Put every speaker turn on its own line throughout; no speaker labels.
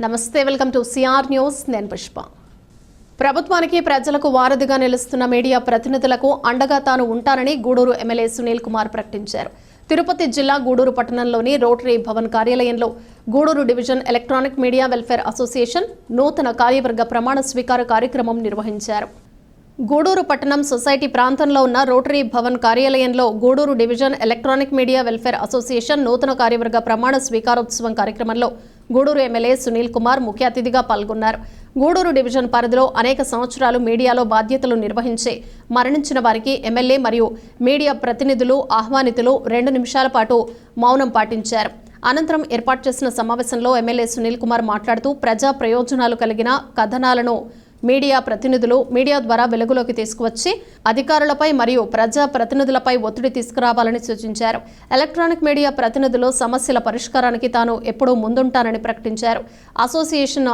నమస్తే, welcome to CR news. నేను పుష్ప. ప్రభుత్వానికి ప్రజలకు వారధిగా నిలుస్తున్న మీడియా ప్రతినిధులకు అండగా తాను ఉంటానని గూడూరు ఎమ్మెల్యే సునీల్ కుమార్ ప్రకటించారు. తిరుపతి జిల్లా గూడూరు పట్టణంలోని రోటరీ భవన్ కార్యాలయంలో Gudur division electronic media welfare association నూతన కార్యవర్గ ప్రమాణ స్వీకార కార్యక్రమం నిర్వహించారు. గూడూరు పట్టణం సొసైటీ ప్రాంతంలో ఉన్న రోటరీ భవన్ కార్యాలయంలో Gudur division electronic media welfare association నూతన కార్యవర్గ ప్రమాణ స్వీకారోత్సవం కార్యక్రమంలో గూడూరు ఎమ్మెల్యే సునీల్ కుమార్ ముఖ్య అతిథిగా పాల్గొన్నారు. గూడూరు డివిజన్ పరిధిలో అనేక సంవత్సరాలు మీడియాలో బాధ్యతలు నిర్వహించి మరణించిన వారికి ఎమ్మెల్యే మరియు మీడియా ప్రతినిధులు ఆహ్వానితులు 2 నిమిషాల పాటు మౌనం పాటించారు. అనంతరం ఏర్పాటు చేసిన సమావేశంలో ఎమ్మెల్యే సునీల్ కుమార్ మాట్లాడుతూ ప్రజా ప్రయోజనాలు కలిగిన కథనాలను మీడియా ప్రతినిధులు మీడియా ద్వారా వెలుగులోకి తీసుకువచ్చి అధికారులపై మరియు ప్రజా ప్రతినిధులపై ఒత్తిడి తీసుకురావాలని సూచించారు. ఎలక్ట్రానిక్ మీడియా ప్రతినిధులు సమస్యల పరిష్కారానికి తాను ఎప్పుడూ ముందుంటానని ప్రకటించారు. Association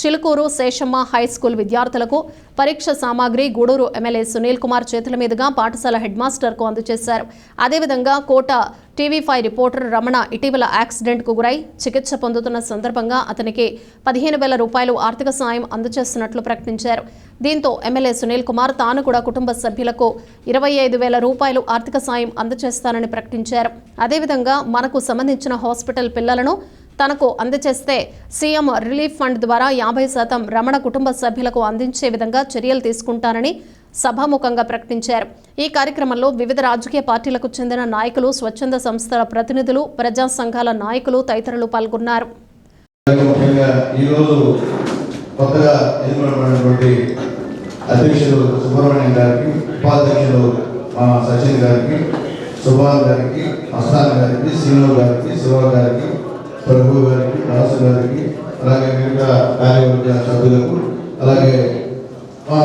Chilukuru Seshamma high school విద్యార్థులకు పరీక్ష సామాగ్రి గూడూరు ఎమ్మెల్యే సునీల్ కుమార్ చేతుల మీదుగా పాఠశాల హెడ్ మాస్టర్కు అందజేశారు. అదేవిధంగా కోట టీవీ5 రిపోర్టర్ రమణ ఇటీవల యాక్సిడెంట్కు గురై చికిత్స పొందుతున్న సందర్భంగా అతనికి 15,000 రూపాయలు ఆర్థిక సాయం అందజేస్తున్నట్లు ప్రకటించారు. దీంతో ఎమ్మెల్యే సునీల్ కుమార్ తాను కూడా కుటుంబ సభ్యులకు 25,000 రూపాయలు ఆర్థిక సాయం అందజేస్తానని ప్రకటించారు. అదేవిధంగా మనకు సంబంధించిన హాస్పిటల్ పిల్లలను తనకు అందజేస్తే సీఎం రిలీఫ్ ఫండ్ ద్వారా 50% రమణ కుటుంబ సభ్యులకు అందించే విధంగా చర్యలు తీసుకుంటానని సభాముఖంగా ప్రకటించారు. ఈ కార్యక్రమంలో వివిధ రాజకీయ పార్టీలకు చెందిన నాయకులు, స్వచ్ఛంద సంస్థల ప్రతినిధులు, ప్రజా సంఘాల నాయకులు తదితరులు పాల్గొన్నారు.
ప్రభు గారికి, రాసు గారికి, అలాగే మిగతా కార్యవర్గ సభ్యులకు, అలాగే మా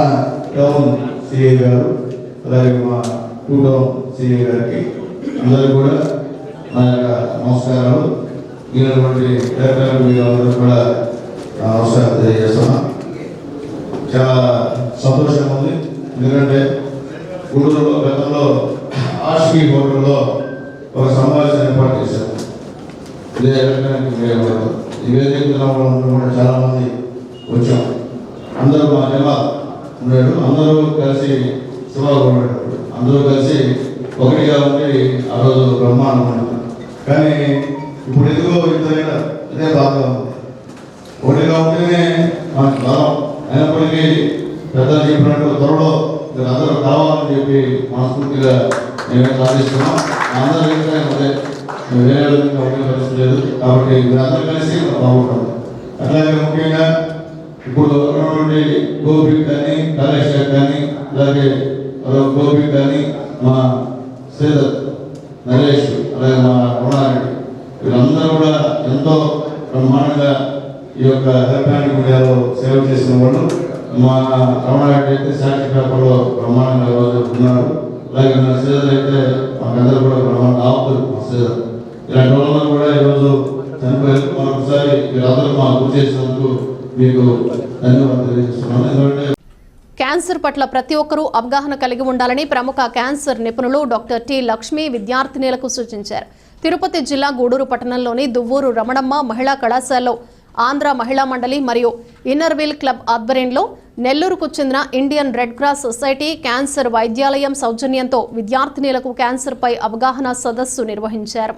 టౌన్ సిఐ గారు, అలాగే మా 2 టౌన్ సిఐ గారికి అందరూ కూడా నా యొక్క నమస్కారాలు. ఈయనటువంటి అందరూ కూడా నమస్కారం తెలియజేస్తున్నాం. చాలా సంతోషంగా ఉంది. ఎందుకంటే గూడూరులో గతంలో ఆష్కి హోటల్లో ఒక సమావేశం ఏర్పాటు చేశారు. ఈ వేదిక కూడా చాలా మంది వచ్చాం. అందరూ మా జిల్లా ఉన్నాడు. అందరూ కలిసి శివాలు ఉన్నాడు. అందరూ కలిసి ఒకటిగా ఉండి ఆ రోజు బ్రహ్మాండం ఉన్నాడు. కానీ ఇప్పుడు ఎందుకో ఇంతైనా ఇదే బాగా ఉంది. ఒకటిగా ఉంటేనే మనకు బలం. అయినప్పటికీ పెద్దలు చెప్పినట్టు త్వరలో మీరు అందరూ కావాలని చెప్పి మనస్ఫూర్తిగా మేమే సాధిస్తున్నాం. అందరూ అదే వేరే విధంగా ఉండే పరిస్థితి లేదు. కాబట్టి మీరందరూ కలిసి బాగుంటాం. అట్లాగే ముఖ్యంగా ఇప్పుడు ఉన్నటువంటి గోపిక్ కానీ, కాళేశ్వర్ కానీ, అలాగే గోపిక్ కానీ, మా శ్రీధర్, నరేష్, అలాగే మా రుణారెడ్డి, వీళ్ళందరూ కూడా ఎంతో బ్రహ్మాండంగా ఈ యొక్క ఎలక్ట్రానిక్ మీడియాలో సేవ చేసిన వాళ్ళు. మా రమణారెడ్డి అయితే సాక్షి పేపర్లో బ్రహ్మాండంగా రోజు ఉన్నారు. అలాగే మా శ్రీధర్ అయితే మాకందరూ కూడా బ్రహ్మాండంగా ఆపుతారు. మా శ్రీధర్ ఇలాంటి వాళ్ళందరూ కూడా ఈరోజు చనిపోయారు. మరొకసారి మీరందరూ మా గుర్తు చేసినందుకు మీకు ధన్యవాదాలు తెలియజేస్తున్నాను. ఎందుకంటే
క్యాన్సర్ పట్ల ప్రతి ఒక్కరూ అవగాహన కలిగి ఉండాలని ప్రముఖ క్యాన్సర్ నిపుణులు డాక్టర్ టి లక్ష్మి విద్యార్థినులకు సూచించారు. తిరుపతి జిల్లా గూడూరు పట్టణంలోని దువ్వూరు రమణమ్మ మహిళా కళాశాలలో ఆంధ్ర మహిళా మండలి మరియు ఇన్నర్వీల్ క్లబ్ ఆధ్వర్యంలో నెల్లూరుకు చెందిన Indian red cross society cancer వైద్యాలయం సౌజన్యంతో విద్యార్థినులకు క్యాన్సర్పై అవగాహన సదస్సు నిర్వహించారు.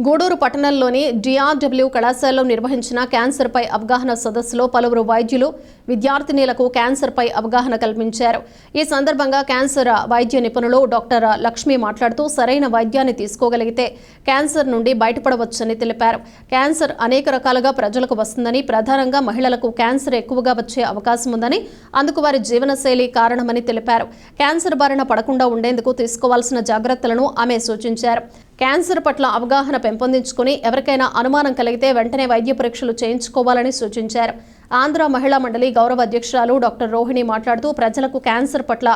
గూడూరు పట్టణంలోని డిఆర్డబ్ల్యూ కళాశాలలో నిర్వహించిన క్యాన్సర్పై అవగాహన సదస్సులో పలువురు వైద్యులు విద్యార్థినులకు క్యాన్సర్పై అవగాహన కల్పించారు. ఈ సందర్భంగా క్యాన్సర్ వైద్య నిపుణులు డాక్టర్ లక్ష్మి మాట్లాడుతూ సరైన వైద్యాన్ని తీసుకోగలిగితే క్యాన్సర్ నుండి బయటపడవచ్చని తెలిపారు. క్యాన్సర్ అనేక రకాలుగా ప్రజలకు వస్తుందని, ప్రధానంగా మహిళలకు క్యాన్సర్ ఎక్కువగా వచ్చే అవకాశం ఉందని, అందుకు వారి జీవనశైలి కారణమని తెలిపారు. క్యాన్సర్ బారిన పడకుండా ఉండేందుకు తీసుకోవాల్సిన జాగ్రత్తలను ఆమె సూచించారు. క్యాన్సర్ పట్ల అవగాహన పెంపొందించుకుని ఎవరికైనా అనుమానం కలిగితే వెంటనే వైద్య పరీక్షలు చేయించుకోవాలని సూచించారు. ఆంధ్ర మహిళా మండలి గౌరవ అధ్యక్షురాలు డాక్టర్ రోహిణి మాట్లాడుతూ ప్రజలకు క్యాన్సర్ పట్ల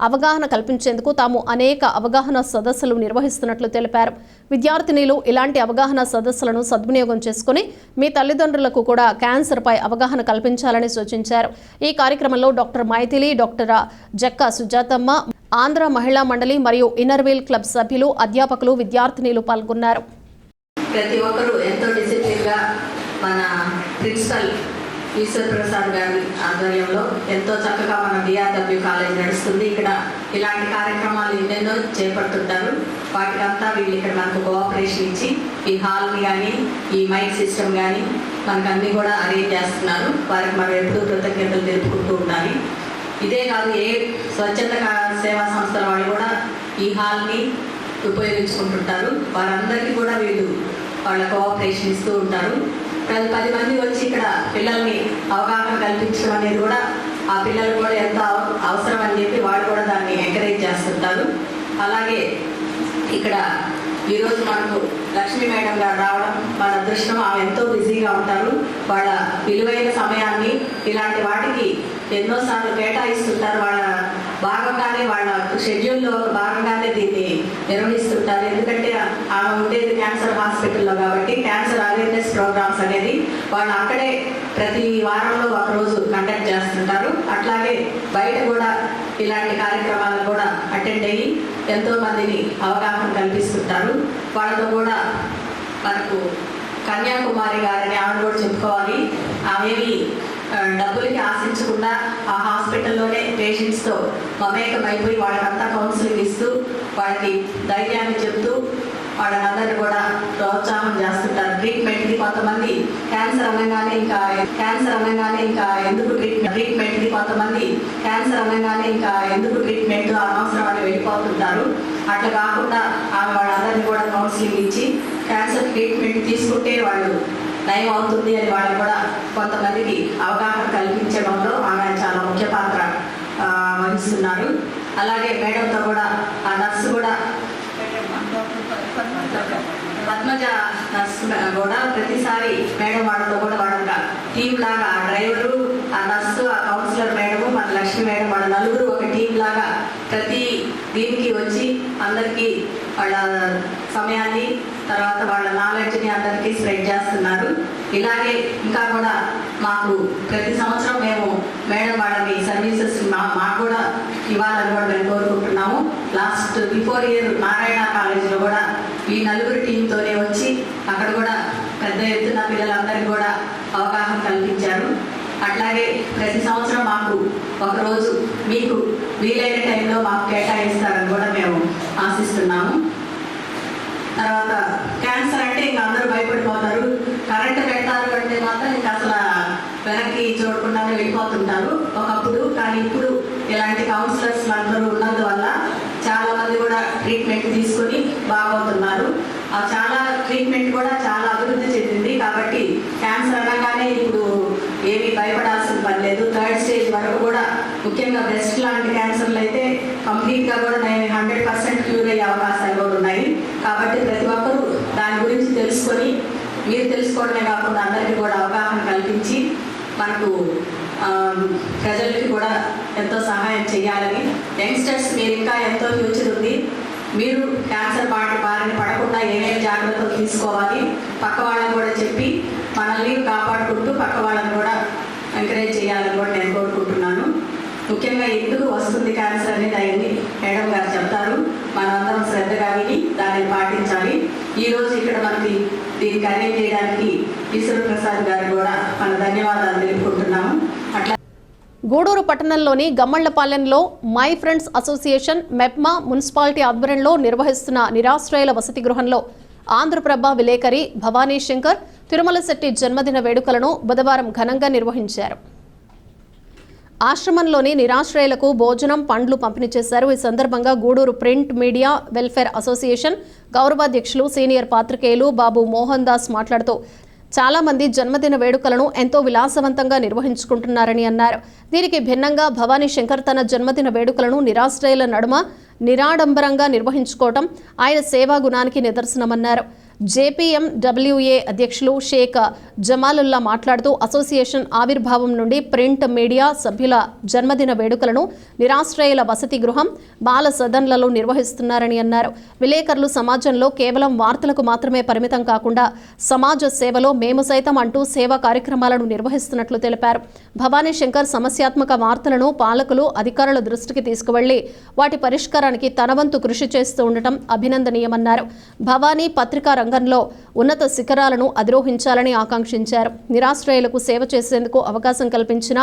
అవగాహన కల్పించేందుకు తాము అనేక అవగాహన సదస్సులు నిర్వహిస్తున్నట్లు తెలిపారు. విద్యార్థినులు ఇలాంటి అవగాహన సదస్సులను సద్వినియోగం చేసుకుని మీ తల్లిదండ్రులకు కూడా క్యాన్సర్పై అవగాహన కల్పించాలని సూచించారు. ఈ కార్యక్రమంలో డాక్టర్ మైథిలి, డాక్టర్ జక్క సుజాతమ్మ, ఆంధ్ర మహిళా మండలి మరియు ఇన్నర్వీల్ క్లబ్ సభ్యులు, అధ్యాపకులు, విద్యార్థినులు పాల్గొన్నారు.
ప్రతి ఒక్కరూ ఎంతో డిసిప్లిన్ గా మన ప్రిన్సిపల్ ఈశ్వర్ ప్రసాద్ గారి ఆధ్వర్యంలో ఎంతో చక్కగా మన డిఆర్డబ్ల్యూ కాలేజ్ నడుస్తుంది. ఇక్కడ ఇలాంటి కార్యక్రమాలు ఎన్నెన్నో చేపడుతుంటారు. వాటికంతా వీళ్ళు ఇక్కడ మనకు కోఆపరేషన్ ఇచ్చి ఈ హాల్ని కానీ ఈ మైక్ సిస్టమ్ కానీ మనకు అన్నీ కూడా అరేంజ్ చేస్తున్నారు. వారికి మనం ఎప్పుడూ కృతజ్ఞతలు తెలుపుకుంటూ ఉండాలి. ఇదే కాదు, ఏ స్వచ్ఛంద సేవా సంస్థల వాళ్ళు కూడా ఈ హాల్ని ఉపయోగించుకుంటుంటారు. వారందరికీ కూడా వీళ్ళు వాళ్ళ కోఆపరేషన్ ఇస్తూ ఉంటారు. 10 మంది వచ్చి ఇక్కడ పిల్లల్ని అవగాహన కల్పించడం అనేది కూడా ఆ పిల్లలు కూడా ఎంతో అవసరం అని చెప్పి వాళ్ళు కూడా దాన్ని ఎంకరేజ్ చేస్తుంటారు. అలాగే ఇక్కడ ఈరోజు మనకు లక్ష్మీ మేడం గారు రావడం మన అదృష్టం. ఆమె ఎంతో బిజీగా ఉంటారు. వాళ్ళ విలువైన సమయాన్ని ఇలాంటి వాటికి ఎన్నోసార్లు కేటాయిస్తుంటారు. వాళ్ళ భాగంగానే వాళ్ళ షెడ్యూల్లో భాగంగానే దీన్ని నిర్వహిస్తుంటారు. ఎందుకంటే ఆమె ఉండేది క్యాన్సర్ హాస్పిటల్లో కాబట్టి క్యాన్సర్ అవేర్నెస్ ప్రోగ్రామ్స్ అనేది వాళ్ళు అక్కడే ప్రతి వారంలో ఒకరోజు కండక్ట్ చేస్తుంటారు. అట్లాగే బయట కూడా ఇలాంటి కార్యక్రమాలను కూడా అటెండ్ అయ్యి ఎంతో మందిని అవగాహన కల్పిస్తుంటారు. వాళ్ళతో కూడా మనకు కన్యాకుమారి గారిని ఆమె కూడా చెప్పుకోవాలి. ఆమెవి డబ్బులకి ఆశించకుండా ఆ హాస్పిటల్లోనే పేషెంట్స్తో మమేకం అయిపోయి వాళ్ళకంతా కౌన్సిలింగ్ ఇస్తూ వాళ్ళకి ధైర్యాన్ని చెప్తూ వాళ్ళందరినీ కూడా ప్రోత్సాహం చేస్తుంటారు. ట్రీట్మెంట్కి కొంతమంది క్యాన్సర్ అనగానే ఇంకా ఎందుకు ట్రీట్మెంట్కి కొంతమంది క్యాన్సర్ అనగానే ఇంకా ఎందుకు ట్రీట్మెంట్ అనవసరం అని వెళ్ళిపోతుంటారు. అట్లా కాకుండా ఆమె వాళ్ళందరినీ కూడా కౌన్సిలింగ్ ఇచ్చి క్యాన్సర్ ట్రీట్మెంట్ తీసుకుంటే వాళ్ళు నయం అవుతుంది అని వాళ్ళు కూడా కొంతమందికి అవగాహన కల్పించడంలో ఆమె చాలా ముఖ్య పాత్ర వహిస్తున్నారు. అలాగే మేడంతో కూడా ఆ నర్సు కూడా పద్మజ నర్సు కూడా ప్రతిసారి మేడం వాళ్ళతో కూడా వాళ్ళ టీం లాగా ఆ డ్రైవరు, ఆ నర్సు, ఆ కౌన్సిలర్ మేడము, మన లక్ష్మి మేడం వాళ్ళ నలుగురు ఒక టీం లాగా ప్రతి దీనికి వచ్చి అందరికీ వాళ్ళ సమయాన్ని తర్వాత వాళ్ళ నాలెడ్జ్ని అందరికీ స్ప్రెడ్ చేస్తున్నారు. ఇలాగే ఇంకా కూడా మాకు ప్రతి సంవత్సరం మేము మేడం వాళ్ళని సర్వీసెస్ మాకు కూడా ఇవ్వాలని కూడా మేము కోరుకుంటున్నాము. బిఫోర్ ఇయర్ నారాయణ కాలేజీలో కూడా ఈ నలుగురు టీంతోనే వచ్చి అక్కడ కూడా పెద్ద ఎత్తున పిల్లలందరికీ కూడా అవగాహన కల్పించారు. అట్లాగే ప్రతి సంవత్సరం మాకు ఒకరోజు మీకు వీలైన టైంలో మాకు కేటాయిస్తారని కూడా మేము ఆశిస్తున్నాము. తర్వాత క్యాన్సర్ అంటే ఇంకా అందరూ భయపడిపోతారు. కరెంటు పెడతారు అంటే మాత్రం ఇంకా అసలు వెనక్కి చూడకుండానే వెళ్ళిపోతుంటారు ఒకప్పుడు. కానీ ఇప్పుడు ఇలాంటి కౌన్సిలర్స్ అందరూ ఉన్నందువల్ల చాలా మంది కూడా ట్రీట్మెంట్ తీసుకొని బాగవుతున్నారు. చాలా ట్రీట్మెంట్ కూడా చాలా అభివృద్ధి చెందింది. కాబట్టి క్యాన్సర్ అనగానే ఇప్పుడు ఏమీ భయపడాల్సిన పని లేదు. 3rd స్టేజ్ వరకు కూడా ముఖ్యంగా బ్రెస్ట్ లాంటి క్యాన్సర్లు అయితే కంప్లీట్గా కూడా 100% క్యూర్ అయ్యే అవకాశాలు కూడా ఉన్నాయి. కాబట్టి ప్రతి ఒక్కరూ దాని గురించి తెలుసుకొని మీరు తెలుసుకోవడమే కాకుండా అందరికీ కూడా అవగాహన కల్పించి మనకు ప్రజలకి కూడా ఎంతో సహాయం చేయాలని. యంగ్స్టర్స్ మీరు ఇంకా ఎంతో ఫ్యూచర్ ఉంది. మీరు క్యాన్సర్ బారిన పడకుండా ఏమేమి జాగ్రత్తలు తీసుకోవాలి పక్క వాళ్ళని కూడా చెప్పి మనల్ని కాపాడుకుంటూ పక్క వాళ్ళని కూడా ఎంకరేజ్ చేయాలని కూడా నేను కోరుకుంటున్నాను. ముఖ్యంగా ఎందుకు వస్తుంది క్యాన్సర్ అనేది అవన్నీ మేడం గారు చెప్తారు. మనందరం శ్రద్ధగా విని దాన్ని పాటించాలి. ఈరోజు ఇక్కడ మనకి దీనికి అరేంజ్ చేయడానికి ఈశ్వర్ ప్రసాద్ గారు కూడా మన ధన్యవాదాలు తెలుపుకుంటున్నాము. అట్లా
గూడూరు పట్టణంలోని గమ్మళ్లపాలెంలో my friends association MEPMA municipality ఆధ్వర్యంలో నిర్వహిస్తున్న నిరాశ్రయుల వసతి గృహంలో ఆంధ్రప్రభ విలేకరి భవానీ శంకర్ తిరుమల శెట్టి జన్మదిన వేడుకలను బుధవారం ఘనంగా నిర్వహించారు. ఆశ్రమంలోని నిరాశ్రయులకు భోజనం, పండ్లు పంపిణీ చేశారు. ఈ సందర్భంగా Gudur print media welfare association గౌరవాధ్యక్షులు సీనియర్ పాత్రికేయులు బాబు మోహన్ దాస్ మాట్లాడుతూ చాలా మంది జన్మదిన వేడుకలను ఎంతో విలాసవంతంగా నిర్వహించుకుంటున్నారని అన్నారు. దీనికి భిన్నంగా భవానీ శంకర్ తన జన్మదిన వేడుకలను నిరాశ్రయుల నడుమ నిరాడంబరంగా నిర్వహించుకోవటం ఆయన సేవా గుణానికి నిదర్శనమన్నారు. జేపీఎండబ్ల్యూఏ అధ్యక్షులు షేక్ జమాలుల్లా మాట్లాడుతూ అసోసియేషన్ ఆవిర్భావం నుండి ప్రింట్ మీడియా సభ్యుల జన్మదిన వేడుకలను నిరాశ్రయుల వసతి గృహం, బాల సదన్లలో నిర్వహిస్తున్నారని అన్నారు. విలేకరులు సమాజంలో కేవలం వార్తలకు మాత్రమే పరిమితం కాకుండా సమాజ సేవలో మేము సైతం అంటూ సేవా కార్యక్రమాలను నిర్వహిస్తున్నట్లు తెలిపారు. భవానీ శంకర్ సమస్యాత్మక వార్తలను పాలకులు, అధికారుల దృష్టికి తీసుకువెళ్లి వాటి పరిష్కారానికి తన వంతు కృషి చేస్తూ ఉండటం అభినందనీయమన్నారు. భవానీ పత్రికా రంగం రంగంలో ఉన్నత శిఖరాలను అధిరోహించాలని ఆకాంక్షించారు. నిరాశ్రయులకు సేవ చేసేందుకు అవకాశం కల్పించిన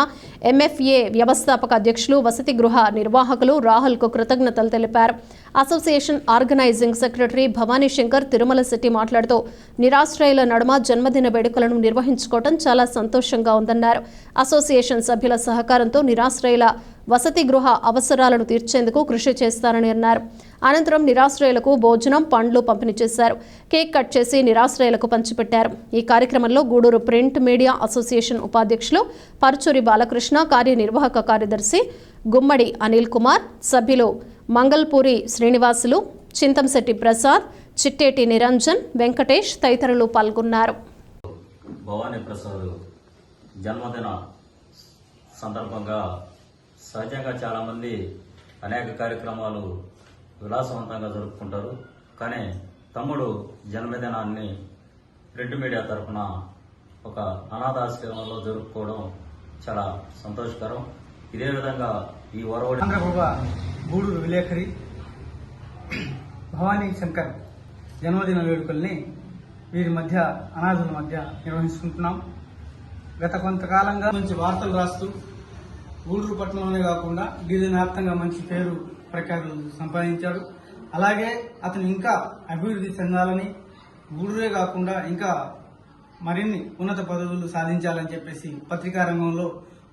MFA వ్యవస్థాపక అధ్యక్షులు, వసతి గృహ నిర్వాహకులు రాహుల్కు కృతజ్ఞతలు తెలిపారు. Association organising secretary Bhavani Shankar Tirumala Shetty మాట్లాడుతూ నిరాశ్రయుల నడుమ జన్మదిన వేడుకలను నిర్వహించుకోవడం చాలా సంతోషంగా ఉందన్నారు. అసోసియేషన్ సభ్యుల సహకారంతో నిరాశ్రయుల వసతి గృహ అవసరాలను తీర్చేందుకు కృషి చేస్తారని అన్నారు. అనంతరం నిరాశ్రయులకు భోజనం, పండ్లు పంపిణీ చేశారు. కేక్ కట్ చేసి నిరాశ్రయులకు పంచిపెట్టారు. ఈ కార్యక్రమంలో గూడూరు ప్రింట్ మీడియా అసోసియేషన్ ఉపాధ్యక్షులు పరుచూరి బాలకృష్ణ, కార్యనిర్వాహక కార్యదర్శి గుమ్మడి అనిల్ కుమార్, సభ్యులు మంగల్పూరి శ్రీనివాసులు, చింతంశెట్టి ప్రసాద్, చిట్టేటి నిరంజన్, వెంకటేష్ తదితరులు పాల్గొన్నారు.
భవానీ ప్రసాద్ జన్మదిన సందర్భంగా సహజంగా చాలామంది అనేక కార్యక్రమాలు విలాసవంతంగా జరుపుకుంటారు. కానీ తమ్ముడు జన్మదినాన్ని ప్రింట్ మీడియా తరఫున ఒక అనాథాశ్రమంలో జరుపుకోవడం చాలా సంతోషకరం. ఇదే విధంగా ఈ వరవడి
ఆంధ్రప్రభ గూడూరు విలేకరి భవానీ శంకర్ జన్మదిన వేడుకల్ని వీరి మధ్య అనాథుల మధ్య నిర్వహించుకుంటున్నాం. గత కొంతకాలంగా మంచి వార్తలు రాస్తూ గూడూరు పట్టణంలోనే కాకుండా డివిజన్ వ్యాప్తంగా మంచి పేరు ప్రఖ్యాతులు సంపాదించాడు. అలాగే అతను ఇంకా అభివృద్ధి చెందాలని, గూడూరే కాకుండా ఇంకా మరిన్ని ఉన్నత పదవులు సాధించాలని చెప్పేసి పత్రికా రంగంలో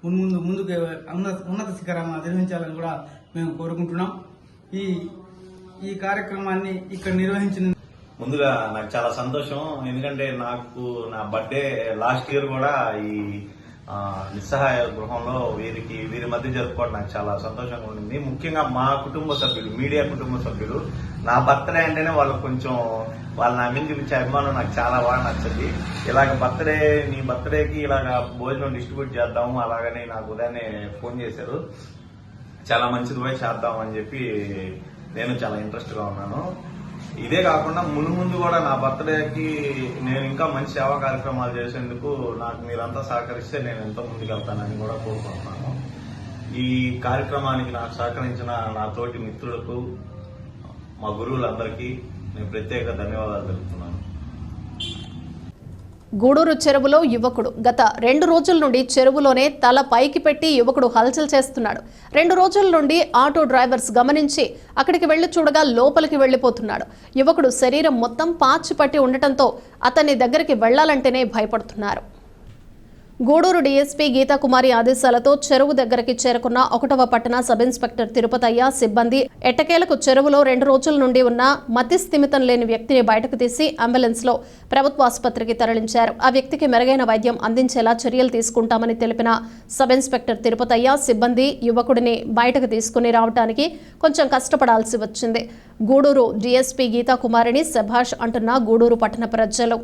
ముందుకు ఉన్నత శిఖరాలను అధిరోహించాలని కూడా మేము కోరుకుంటున్నాం. ఈ కార్యక్రమాన్ని ఇక్కడ నిర్వహించిన
ముందుగా నాకు చాలా సంతోషం. ఎందుకంటే నాకు నా బర్త్డే లాస్ట్ ఇయర్ కూడా ఈ నిస్సహాయ గృహంలో వీరి మధ్య జరుపుకోవడం నాకు చాలా సంతోషంగా ఉండింది. ముఖ్యంగా మా కుటుంబ సభ్యులు, మీడియా కుటుంబ సభ్యులు, నా బర్త్డే అంటేనే వాళ్ళు కొంచెం వాళ్ళ నా మీద చూపించే అభిమానం నాకు చాలా బాగా నచ్చింది. ఇలాగ నీ బర్త్డేకి ఇలాగ భోజనం డిస్ట్రిబ్యూట్ చేద్దాము అలాగని నాకు ఉదయాన్నే ఫోన్ చేశారు. చాలా మంచిది పోయి చేద్దాం అని చెప్పి నేను చాలా ఇంట్రెస్ట్ గా ఉన్నాను. ఇదే కాకుండా ముందు కూడా నా బర్త్డేకి నేను ఇంకా మంచి సేవా కార్యక్రమాలు చేసేందుకు నాకు మీరంతా సహకరిస్తే నేను ఎంతో ముందుకెళ్తానని కూడా కోరుకుంటున్నాను. ఈ కార్యక్రమానికి నాకు సహకరించిన నా తోటి మిత్రులకు, మా గురువులందరికీ నేను ప్రత్యేక ధన్యవాదాలు తెలుపుతున్నాను.
గూడూరు చెరువులో యువకుడు గత 2 రోజుల నుండి చెరువులోనే తల పైకి పెట్టి యువకుడు హల్చల్ చేస్తున్నాడు. 2 రోజుల నుండి ఆటో డ్రైవర్స్ గమనించి అక్కడికి వెళ్లి చూడగా లోపలికి వెళ్లిపోతున్నాడు. యువకుడు శరీరం మొత్తం పాచి పట్టి ఉండటంతో అతని దగ్గరికి వెళ్లాలంటేనే భయపడుతున్నారు. గూడూరు డీఎస్పీ గీతాకుమారి ఆదేశాలతో చెరువు దగ్గరికి చేరుకున్న 1వ పట్టణ సబ్ ఇన్స్పెక్టర్ తిరుపతయ్య సిబ్బంది ఎట్టకేలకు చెరువులో 2 రోజుల నుండి ఉన్న మతి స్థిమితం లేని వ్యక్తిని బయటకు తీసి అంబులెన్స్ లో ప్రభుత్వ ఆసుపత్రికి తరలించారు. ఆ వ్యక్తికి మెరుగైన వైద్యం అందించేలా చర్యలు తీసుకుంటామని తెలిపిన సబ్ ఇన్స్పెక్టర్ తిరుపతయ్య సిబ్బంది యువకుడిని బయటకు తీసుకుని రావడానికి కొంచెం కష్టపడాల్సి వచ్చింది. గూడూరు డీఎస్పీ గీతాకుమారిని శభాష్ అంటున్న గూడూరు పట్టణ ప్రజలు.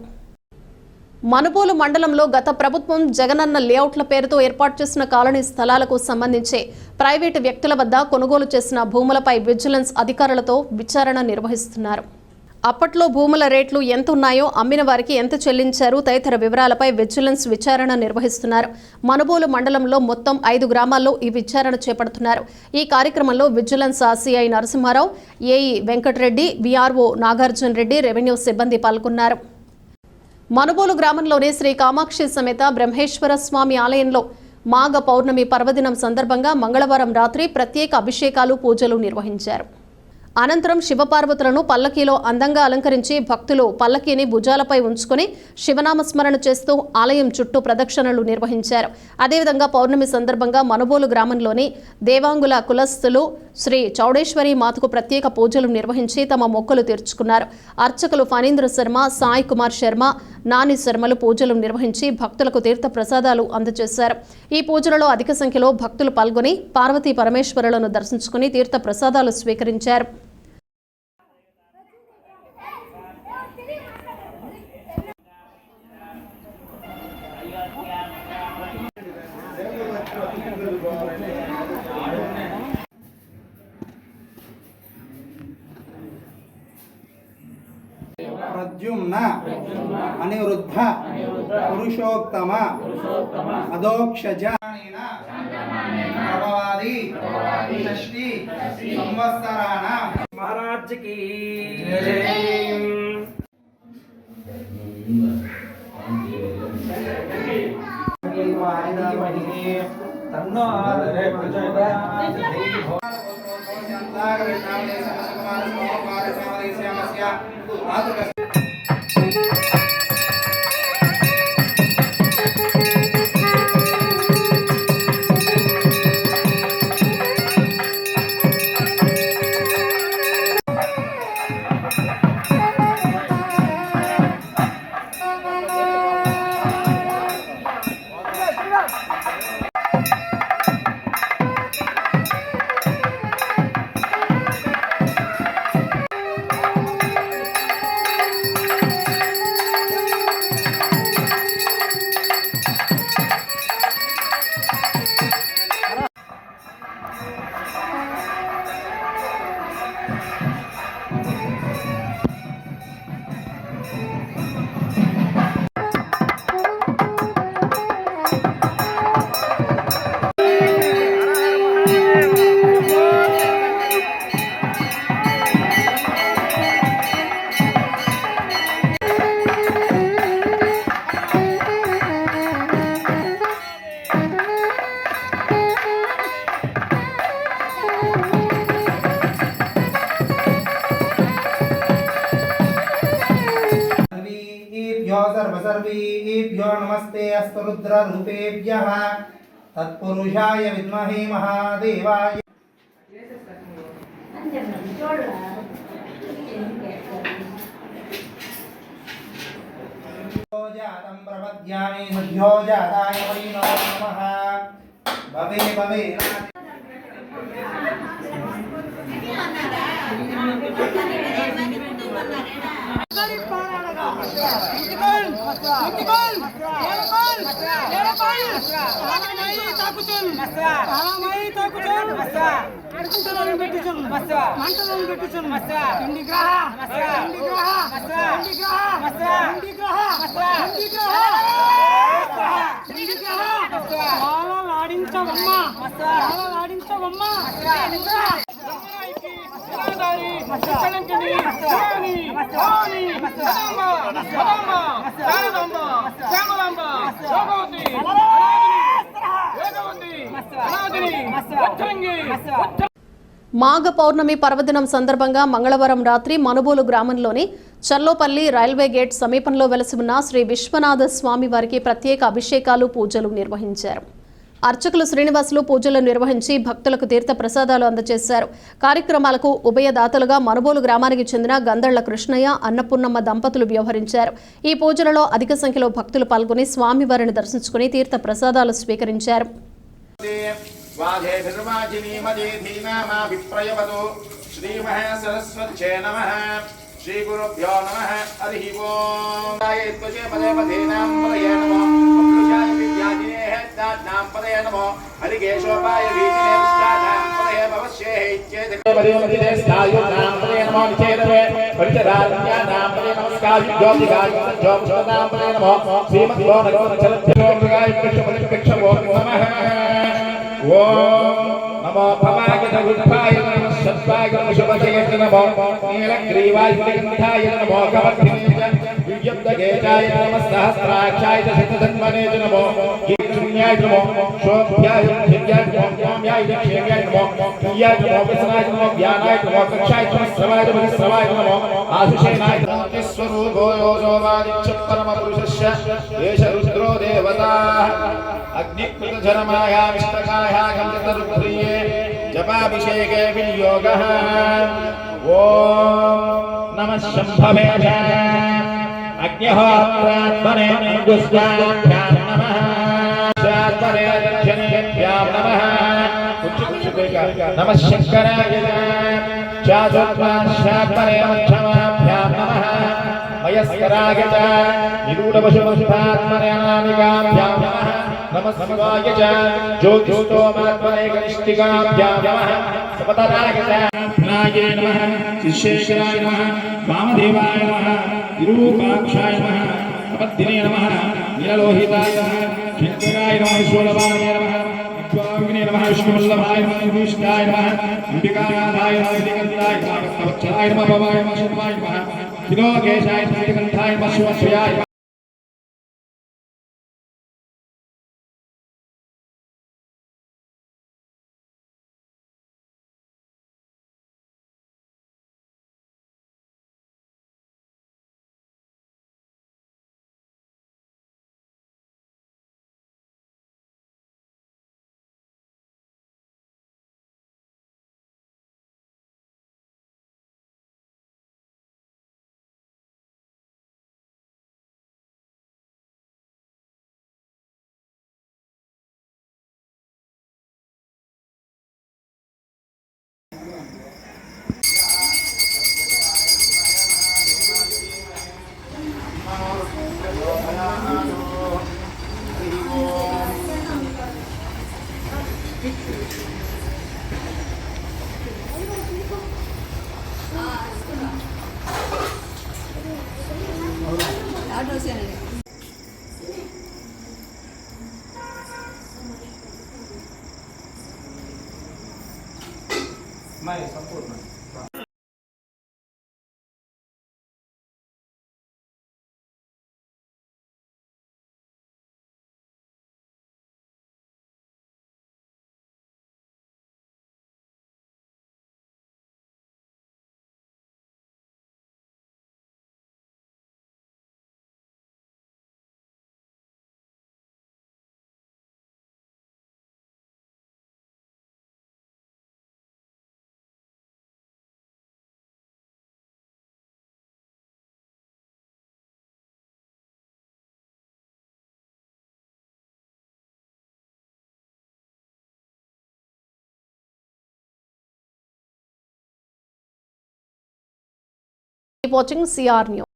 మనుబోలు మండలంలో గత ప్రభుత్వం జగనన్న లేఅవుట్ల పేరుతో ఏర్పాటు చేసిన కాలనీ స్థలాలకు సంబంధించి ప్రైవేటు వ్యక్తుల వద్ద కొనుగోలు చేసిన భూములపై విజిలెన్స్ అధికారులతో విచారణ నిర్వహిస్తున్నారు. అప్పట్లో భూముల రేట్లు ఎంత ఉన్నాయో, అమ్మిన వారికి ఎంత చెల్లించారు తదితర వివరాలపై విజిలెన్స్ విచారణ నిర్వహిస్తున్నారు. మనుబోలు మండలంలో మొత్తం 5 గ్రామాల్లో ఈ విచారణ చేపడుతున్నారు. ఈ కార్యక్రమంలో vigilance CI Narasimharao, AE Venkatareddy, VRO Nagarjuna Reddy, revenue సిబ్బంది పాల్గొన్నారు. మనుబోలు గ్రామంలోని శ్రీ కామాక్షి సమేత బ్రహ్మేశ్వర స్వామి ఆలయంలో మాఘ పౌర్ణమి పర్వదినం సందర్భంగా మంగళవారం రాత్రి ప్రత్యేక అభిషేకాలు, పూజలు నిర్వహించారు. అనంతరం శివపార్వతులను పల్లకీలో అందంగా అలంకరించి భక్తులు పల్లకీని భుజాలపై ఉంచుకొని శివనామస్మరణ చేస్తూ ఆలయం చుట్టూ ప్రదక్షిణలు నిర్వహించారు. అదేవిధంగా పౌర్ణమి సందర్భంగా మనుబోలు గ్రామంలోని దేవాంగుల కులస్తులు శ్రీ చౌడేశ్వరి మాతకు ప్రత్యేక పూజలు నిర్వహించి తమ మొక్కులు తీర్చుకున్నారు. అర్చకులు ఫణీంద్ర శర్మ, సాయి కుమార్ శర్మ, నాని శర్మలు పూజలు నిర్వహించి భక్తులకు తీర్థ ప్రసాదాలు అందజేశారు. ఈ పూజలలో అధిక సంఖ్యలో భక్తులు పాల్గొని పార్వతీ పరమేశ్వరులను దర్శించుకుని తీర్థ ప్రసాదాలు స్వీకరించారు.
ప్రద్యుమ్న అనిరుద్ధ పురుషోత్తమ అదోక్షజ ప్రభవాది షష్ఠి సంవత్సరాణ మహారాజ్ కి
तन्नो आदरे प्रचोदयात्
सर्वसर्वेभ्यो नमस्ते अस्तु रुद्ररूपेभ्यः तत्पुरुषाय विद्महे महादेवाय जातं प्रपद्यामि सद्यो जाताय वै नमो नमः भवे भवे
మాఘ పౌర్ణమి పర్వదినం సందర్భంగా మంగళవారం రాత్రి మనుబోలు గ్రామంలోని చల్లోపల్లి రైల్వే గేట్ సమీపంలో వెలసి ఉన్న శ్రీ విశ్వనాథ స్వామి వారికి ప్రత్యేక అభిషేకాలు పూజలు నిర్వహించారు. అర్చకులు శ్రీనివాసులు పూజలు నిర్వహించి భక్తులకు తీర్థ ప్రసాదాలు అందజేశారు. కార్యక్రమాలకు ఉభయదాతలుగా మనుబోలు గ్రామానికి చెందిన గంధళ్ల కృష్ణయ్య, అన్నపూర్ణమ్మ దంపతులు వ్యవహరించారు. ఈ పూజలలో అధిక సంఖ్యలో భక్తులు పాల్గొని స్వామివారిని దర్శించుకుని తీర్థ ప్రసాదాలు స్వీకరించారు.
श्री गुरुभ्यो नमः हरि ओम त्वजे पदे पदेनां पदये नमो अप्लुजाय विद्याजिने हेत्तानां पदये नमो हरिकेशोपाय वीजिने विष्टानां पदये भवस्ये इत्येत पदे पदे स्थायुनां पदये नमो निचेतवे परिचराज्ञानां पदये नमस्कार ज्योतिगाय ज्योतिषदां पदये नमो श्रीमद्यो नगरचलत्यगाय कृष्णपरिकृष्णवो नमः ओम नमो भवागत गुरुपाय नमः सत्वाय शुभजय नमो नीलग्रीवाय गन्धाय नमो कवत्थिनीय विद्युद्गेताय नमः सहस्राक्षाय शतधन्वने नमो कीर्तन्याय नमो शोभ्याय दिव्याय नमो ज्ञानाय क्षेयाय नमो क्रियाय नमो विसनाय नमो ज्ञानाय नमो कक्षाय नमो श्रवाय नमो श्रवाय नमो आशुषेनाय स्वरूपो योजोवादिच्छ परमपुरुषस्य एष रुद्रो देवता अग्निकृतजनमायामिष्टकाय गन्धर्वप्रिये जपाभिषेके विनियोगः ओम नमः शम्भवे अग्निहोत्रात्मने गुस्वाभ्यां नमः शास्त्रे दक्षिणेभ्यां नमः नमः शंकराय चातुर्मास्यात्मने मध्यमाभ्यां नमः मयस्कराय च निरूढपशुपशुपात्मने अनामिकाभ्यां नमः नमः शिवाय च ज्योतिषोमात्मने कनिष्ठिकाभ्यां नमः सपतराय च नाये नमः शिशेषराय नमः वामदेवाय नमः विरूपाक्षाय नमः अपद्दिने नमः नीललोहिताय नमः शंकराय नमः शूलवाय नमः स्वामिने नमः विष्णुवल्लभाय नमः विष्णाय नमः अंबिकानाथाय नमः दिगन्ताय नमः कवचाय नमः भवाय नमः शर्वाय नमः शिरोकेशाय नमः दिगन्ताय नमः शिवस्याय
मैं संपूर्ण
Keep watching CR News.